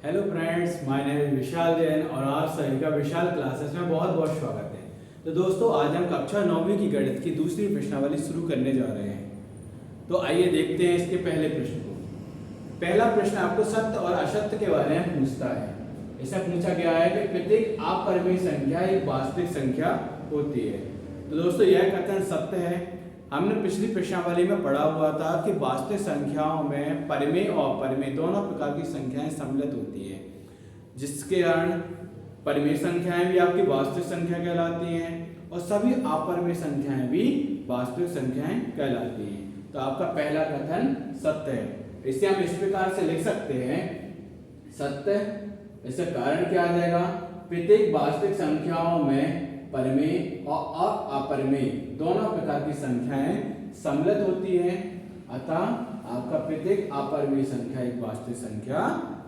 Hello friends, my name is Vishal Jain और आप सभी का विशाल क्लासेस में बहुत बहुत स्वागत है। तो दोस्तों, आज हम कक्षा 9वीं की गणित की दूसरी प्रश्नावली शुरू करने जा रहे हैं। तो आइए देखते हैं इसके पहले प्रश्न को। पहला प्रश्न आपको सत्य और असत्य के बारे में पूछता है। ऐसा पूछा गया है कि प्रत्येक अपरिमेय संख्या एक वास्तविक संख्या होती है। तो दोस्तों, यह कथन सत्य है। हमने पिछली प्रश्नावली में पढ़ा हुआ था कि वास्तविक संख्याओं में परिमेय और अपरिमेय दोनों प्रकार की संख्याएं सम्मिलित होती है, जिसके कारण परिमेय संख्याएं भी आपकी वास्तविक संख्या कहलाती हैं और सभी अपरिमेय संख्याएं भी वास्तविक संख्याएं कहलाती हैं। तो आपका पहला कथन सत्य है। इसे हम इस प्रकार से लिख सकते हैं, सत्य। इसका कारण क्या आ जाएगा? प्रत्येक वास्तविक संख्याओं में परिमेय और अपरिमेय दोनों प्रकार की संख्याएं सम्मिलित होती हैं, अतः आपका प्रत्येक अपरिमेय संख्या एक वास्तविक संख्या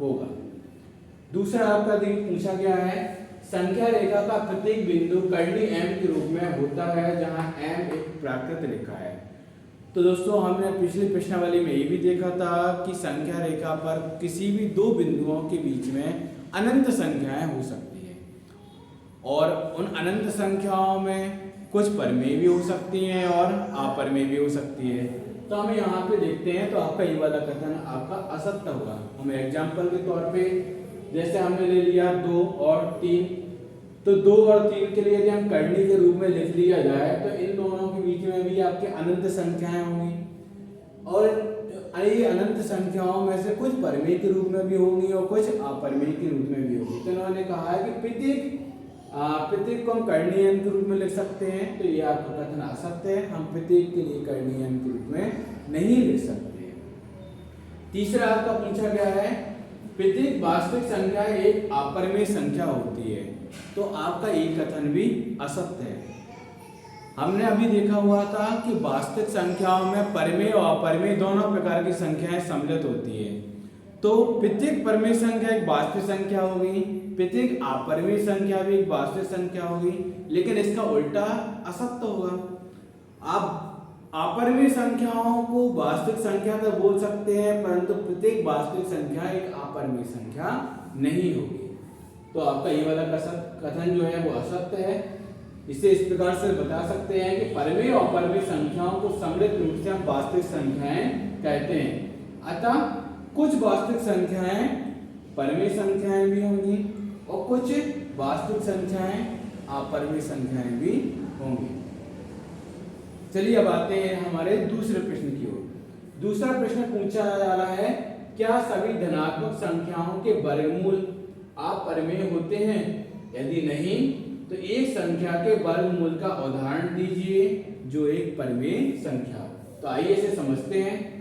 होगा। दूसरा आपका पूछा गया है, संख्या रेखा का प्रत्येक बिंदु कर्णीय एम के रूप में होता है, जहां एम एक प्राकृत रेखा है। तो दोस्तों, हमने पिछली प्रश्नावली में ये भी देखा था कि संख्या रेखा पर किसी भी दो बिंदुओं के बीच में अनंत संख्याएं हो सकती है और उन अनंत संख्याओं में कुछ परिमेय भी हो सकती हैं और अपरिमेय भी हो सकती है। तो हम यहाँ पे देखते हैं, तो आपका ये वाला कथन आपका असत्य होगा। हम एग्जाम्पल के तौर पे जैसे हमने ले लिया 2 और 3, तो 2 और 3 के लिए यदि हम कर्णीय के रूप में लिख लिया जाए तो इन दोनों के बीच में भी आपके अनंत संख्याएं होंगी और ये अनंत संख्याओं में से कुछ परिमेय के रूप में भी होंगी और कुछ अपरिमेय के रूप में भी होंगी। तो इन्होंने कहा है कि प्रत्येक को हम कर्णीय एम के रूप में लिख सकते हैं। तो ये आपका कथन असत्य है। हम प्रत्येक के लिए कर्णीय एम के रूप में नहीं लिख सकते। तीसरा आपका पूछा गया है, प्रत्येक वास्तविक संख्या एक अपरिमेय संख्या होती है। तो आपका ये कथन भी असत्य है। हमने अभी देखा हुआ था कि वास्तविक संख्याओं में परिमेय और अपरिमेय दोनों प्रकार की संख्याएं सम्मिलित होती है। तो प्रत्येक परिमेय संख्या एक वास्तविक संख्या होगी, प्रत्येक अपरिमेय संख्या भी एक वास्तविक संख्या होगी, लेकिन इसका उल्टा असत्य होगा। आप अपरिमेय संख्याओं को वास्तविक संख्या तो बोल सकते हैं, परंतु प्रत्येक वास्तविक संख्या एक अपरिमेय संख्या नहीं होगी। तो आपका ये वाला कथन जो है वो असत्य है। इसे इस प्रकार से बता सकते हैं कि परिमेय और अपरिमेय संख्याओं को सम्मिलित रूप से हम वास्तविक संख्याएं कहते हैं। अतः कुछ वास्तविक संख्याएं परिमेय संख्याएं भी होंगी और कुछ वास्तविक संख्याएं अपरिमेय संख्याएं भी होंगी। चलिए अब आते हैं हमारे दूसरे प्रश्न की ओर। दूसरा प्रश्न पूछा जा रहा है, क्या सभी धनात्मक संख्याओं के वर्गमूल अपरिमेय होते हैं? यदि नहीं, तो एक संख्या के वर्गमूल का उदाहरण दीजिए जो एक परिमेय संख्या हो। तो आइए इसे समझते हैं।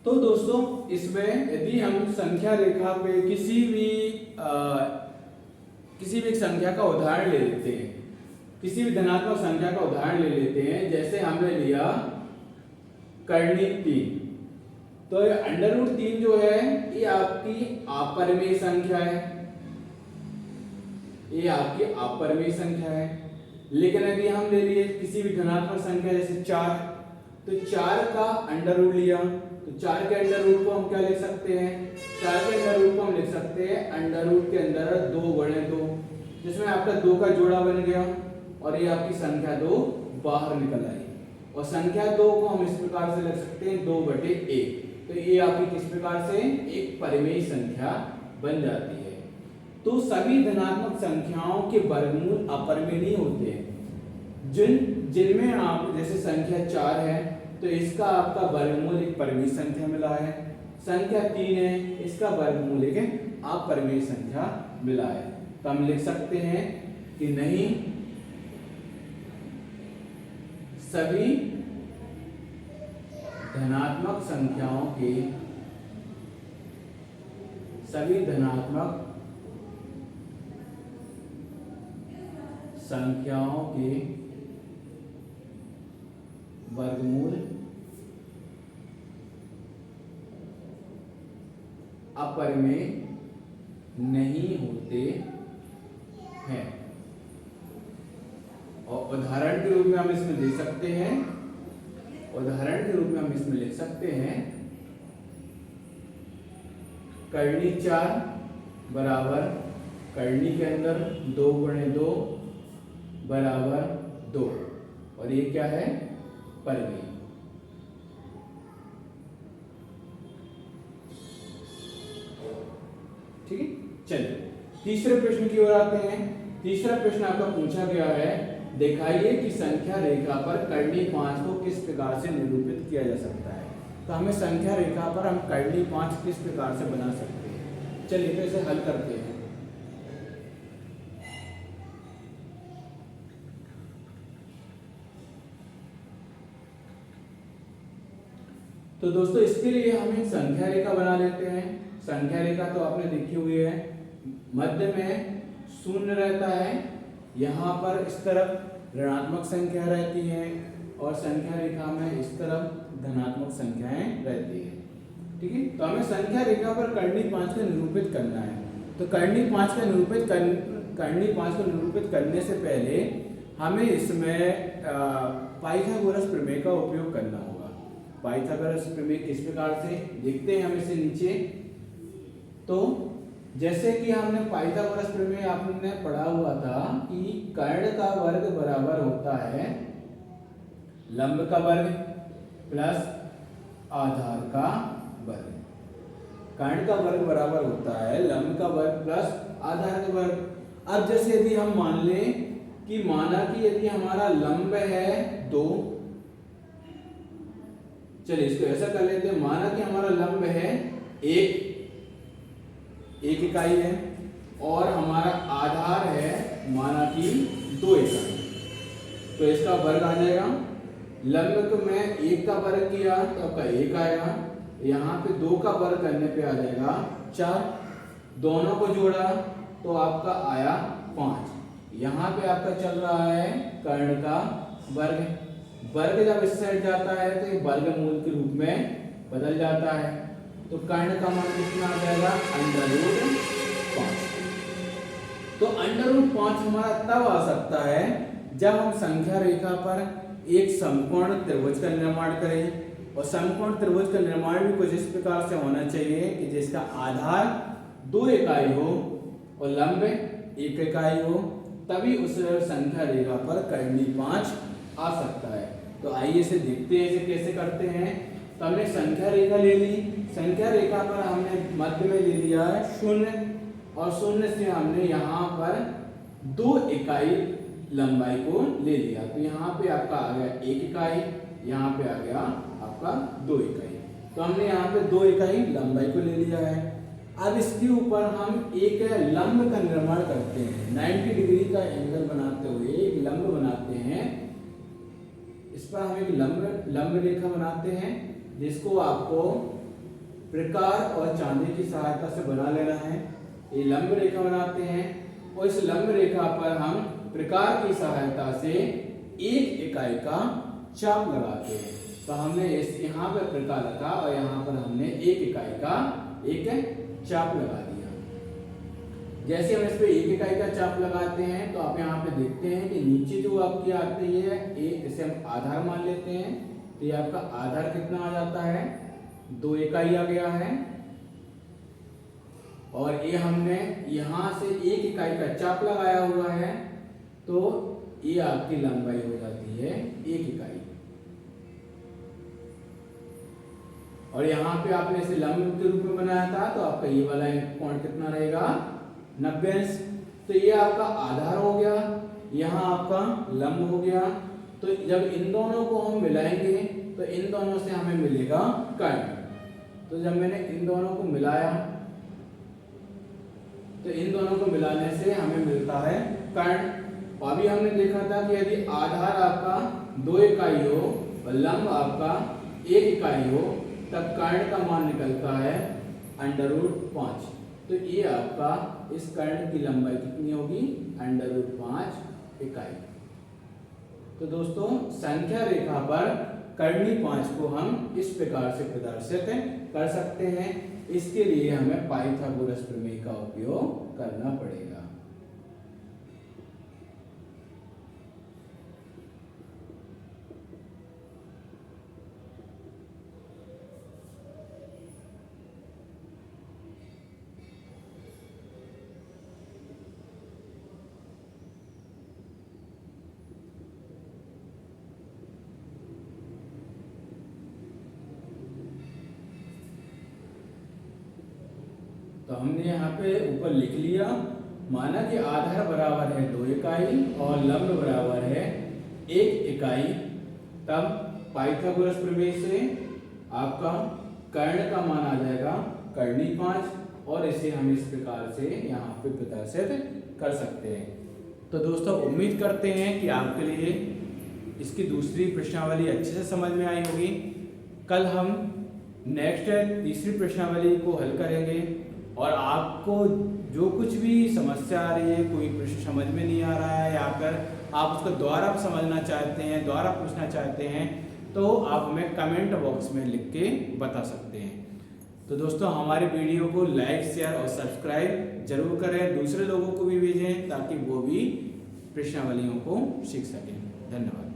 तो दोस्तों, इसमें यदि हम संख्या रेखा पे किसी भी एक संख्या का उदाहरण ले लेते हैं, किसी भी धनात्मक संख्या का उदाहरण ले लेते हैं, जैसे हमने लिया कर्णीय 3, तो √3 जो है ये आपकी अपरिमेय संख्या है, ये आपकी अपरिमेय संख्या है। लेकिन यदि हम ले लिए किसी भी धनात्मक संख्या जैसे 4, तो 4 का √ लिया, तो 4 के √ को हम क्या लिख सकते हैं? 4 के √ को हम लिख सकते हैं √ के अंदर 2/2, जिसमें आपका 2 का जोड़ा बन गया और ये आपकी संख्या 2 बाहर निकल आई। और संख्या 2 को हम इस प्रकार से लिख सकते हैं 2/1। तो ये आपकी किस प्रकार से एक परिमेय संख्या बन जाती है। तो सभी धनात्मक संख्याओं के वर्गमूल अपरिमेय नहीं होते हैं। जिनमें आप जैसे संख्या 4 है तो इसका आपका वर्गमूल एक परिमेय संख्या मिला है, संख्या 3 है इसका वर्गमूल एक अपरिमेय संख्या मिला है। तो हम लिख सकते हैं कि नहीं, सभी धनात्मक संख्याओं के वर्गमूल अपरिमेय नहीं होते हैं। और उदाहरण के रूप में हम इसमें लिख सकते हैं, उदाहरण के रूप में हम इसमें लिख सकते हैं कर्णी 4 बराबर कर्णी के अंदर 2 गुणे 2 बराबर 2, और ये क्या है, परिधि। ठीक है, चलिए तीसरे प्रश्न की ओर आते हैं। तीसरा प्रश्न आपका पूछा गया है, दिखाइए कि संख्या रेखा पर कर्णी 5 को किस प्रकार से निरूपित किया जा सकता है। तो हमें संख्या रेखा पर हम कर्णी 5 किस प्रकार से बना सकते हैं, चलिए तो इसे हल करते हैं। तो दोस्तों इसके लिए हम एक संख्या रेखा बना लेते हैं। संख्या रेखा तो आपने देखी हुई है, मध्य में शून्य रहता है, यहाँ पर इस तरफ ऋणात्मक संख्या रहती है और संख्या रेखा में इस तरफ धनात्मक संख्याएं रहती है। ठीक है, तो हमें संख्या रेखा पर कर्णी 5 को निरूपित करना है। तो कर्णी 5 को निरूपित करने से पहले हमें इसमें पाइथागोरस प्रमेय का उपयोग करना होगा। पाइथागोरस प्रमेय किस प्रकार से देखते हैं हम इसे नीचे। तो जैसे कि हमने पाइथागोरस प्रमेय आपने पढ़ा हुआ था कि कर्ण का वर्ग बराबर होता है लंब का वर्ग प्लस आधार का वर्ग। कर्ण का वर्ग बराबर होता है लंब का वर्ग प्लस आधार का वर्ग। अब जैसे यदि हम मान लें कि माना कि यदि हमारा लंब है 2, चलिए इसको ऐसा कर लेते हैं, माना कि हमारा लंब है 1 इकाई है और हमारा आधार है माना कि 2 इकाई, तो इसका वर्ग आ जाएगा। लंब को मैं 1 का वर्ग किया तो आपका 1 आएगा, यहाँ पे 2 का वर्ग करने पे आ जाएगा 4, दोनों को जोड़ा तो आपका आया 5। यहाँ पे आपका चल रहा है कर्ण का वर्ग, वर्ग जब इस साइड जाता है तो ये वर्गमूल के रूप में बदल जाता है, तो कर्ण का मान कितना आ जाएगा, √5। तो √5 हमारा तब आ सकता है जब हम संख्या रेखा पर एक समकोण त्रिभुज का निर्माण करें, और समकोण त्रिभुज का निर्माण भी कुछ इस प्रकार से होना चाहिए कि जिसका आधार 2 इकाई हो और लंब 1 इकाई हो, तभी उस संख्या रेखा पर कर्णी 5 आ सकता है। तो आइए इसे देखते हैं, इसे कैसे करते हैं। तो हमने संख्या रेखा ले ली, संख्या रेखा पर हमने मध्य में ले लिया है 0 और 0 से हमने यहाँ पर 2 इकाई लंबाई को ले लिया, तो यहाँ पे आपका आ गया 1 इकाई, यहाँ पे आ गया आपका 2 इकाई। तो हमने यहाँ पे 2 इकाई लंबाई को ले लिया है। अब इसके ऊपर हम एक लंब का निर्माण करते हैं, 90 डिग्री का एंगल बनाते हुए एक लंब बनाते हैं। इस पर हम एक लंब रेखा बनाते हैं जिसको आपको प्रकार और चांदी की सहायता से बना लेना है। ये लंब रेखा बनाते हैं और इस लंब रेखा पर हम प्रकार की सहायता से 1 इकाई का चाप लगाते हैं। तो हमने इस यहाँ पर प्रकार रखा और यहाँ पर हमने 1 इकाई का एक चाप लगा दिया। जैसे हम इस पे 1 इकाई का चाप लगाते हैं तो आप यहाँ पे देखते हैं कि नीचे जो आपकी आती है इसे हम आधार मान लेते हैं, तो ये आपका आधार कितना आ जाता है, 2 इकाई आ गया है। और ये हमने यहाँ से 1 इकाई का चाप लगाया हुआ है, तो ये आपकी लंबाई हो जाती है 1 इकाई। और यहाँ पे आपने इसे लंब के रूप में बनाया था, तो आपका ये वाला कोण कितना रहेगा, 90 अंश। तो ये आपका आधार हो गया, यहाँ आपका लंब हो गया। तो जब इन दोनों को हम मिलाएंगे तो इन दोनों से हमें मिलेगा कर्ण। तो जब मैंने इन दोनों को मिलाया तो इन दोनों को मिलाने से हमें मिलता है कर्ण। अभी हमने देखा था कि यदि आधार आपका 2 इकाई हो और लंब आपका 1 इकाई हो तब कर्ण का मान निकलता है √5। तो ये आपका इस कर्ण की लंबाई कितनी होगी, √5 इकाई। तो दोस्तों संख्या रेखा पर कर्णी 5 को हम इस प्रकार से प्रदर्शित कर सकते हैं। इसके लिए हमें पाइथागोरस प्रमेय का उपयोग करना पड़ेगा। हमने यहाँ पे ऊपर लिख लिया, माना कि आधार बराबर है 2 इकाई और लंब बराबर है 1 इकाई। तब पाइथागोरस प्रमेय से आपका कर्ण का मान आ जाएगा कर्णी 5 और इसे हम इस प्रकार से यहाँ पे प्रदर्शित कर सकते हैं। तो दोस्तों उम्मीद करते हैं कि आपके लिए इसकी दूसरी प्रश्नावली अच्छे से समझ में आई होगी। कल हम नेक्स्ट तीसरी प्रश्नावली को हल करेंगे और आपको जो कुछ भी समस्या आ रही है, कोई प्रश्न समझ में नहीं आ रहा है या फिर आप उसको दोबारा समझना चाहते हैं, दोबारा पूछना चाहते हैं, तो आप हमें कमेंट बॉक्स में लिख के बता सकते हैं। तो दोस्तों हमारे वीडियो को लाइक, शेयर और सब्सक्राइब जरूर करें, दूसरे लोगों को भी भेजें ताकि वो भी प्रश्नावलियों को सीख सकें। धन्यवाद।